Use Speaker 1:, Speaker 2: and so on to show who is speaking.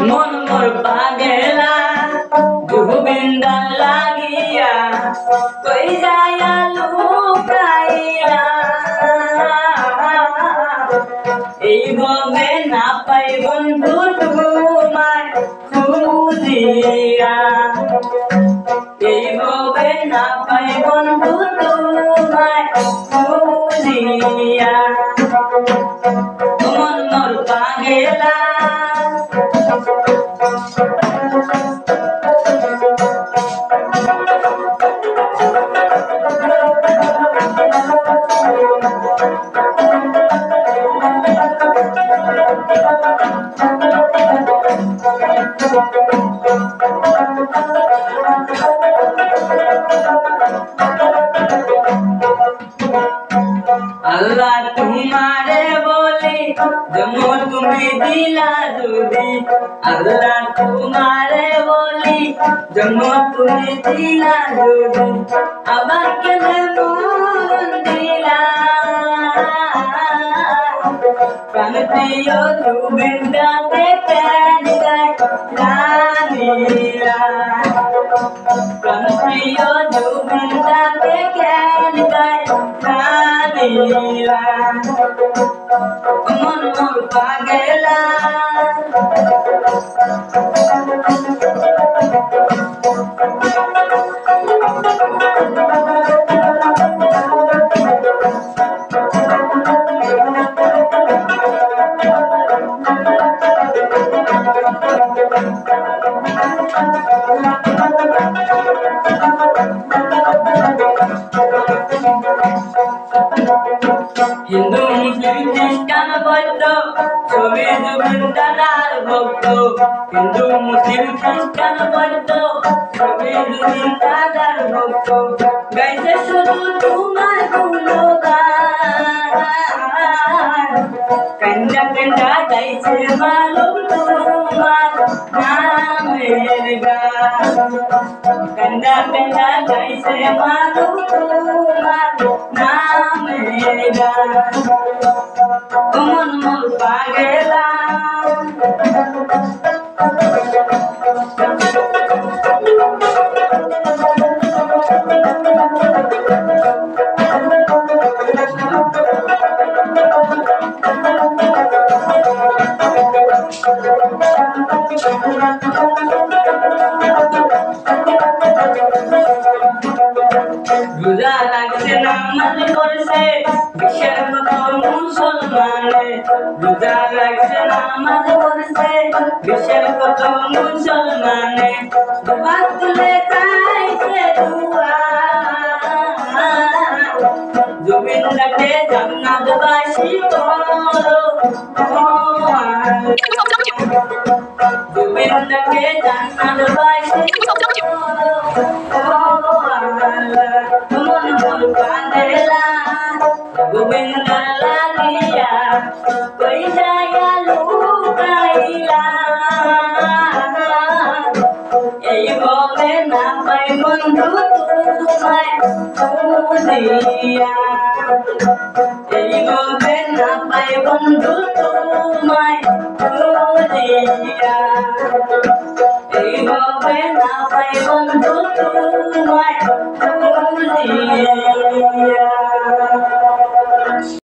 Speaker 1: মন মোর পাগেলা গোবিন্দা লাগিয়া কই যায়া লুকাইয়া এই ভাবে না পাই বন্ধু তোমায় খুঁজিয়া এই ভাবে না পাই বন্ধু তোমায় খুঁজিয়া মন মোর পাগেলা আল্লাহ তোমারে বলি জন্ম তুমি দিলা যদি আল্লাহ তোমারে বলি জন্ম তুমি দিলা যদি আবার কেন মন দিলা প্রাণ প্রিয় গোবিন্দাকে কেন জানিলা প্রাণ প্রিয় গোবিন্দাকে কেন জানিলা মন মোর পাগেলা হিন্দু মুসলিম খ্রিস্টান বৌদ্ধ সবে গোবিন্দার ভক্ত হিন্দু মুসলিম খ্রিস্টান বৌদ্ধ সবে গোবিন্দার ভক্ত গাইছে শুধু তোমার গুণগান কান্দা কান্দা গাইছে মালুম তোমার নামের গান কান্দা কান্দা গাইছে মালুম তোমার নামের গান মন মোর পাগেলা রোজা রাখছে নামাজ পড়ছে বিশ্বের কত মুসলমানে রোজা রাখছে নামাজ পড়ছে বিশ্বের কত মুসলমানে হাত তুলে চাইছে দুয়া গোবিন্দাকে জান্নাতবাসী করো গোবিন্দকে জান্নাতবাসী মন মোর পাগেলা গোবিন্দ লাগিয়া কই যায়া লুকাইলা এই ভাবে না পাই বন্ধু তোমায় খুঁজিয়া এই ভাবে না পাই বন্ধু তোমায়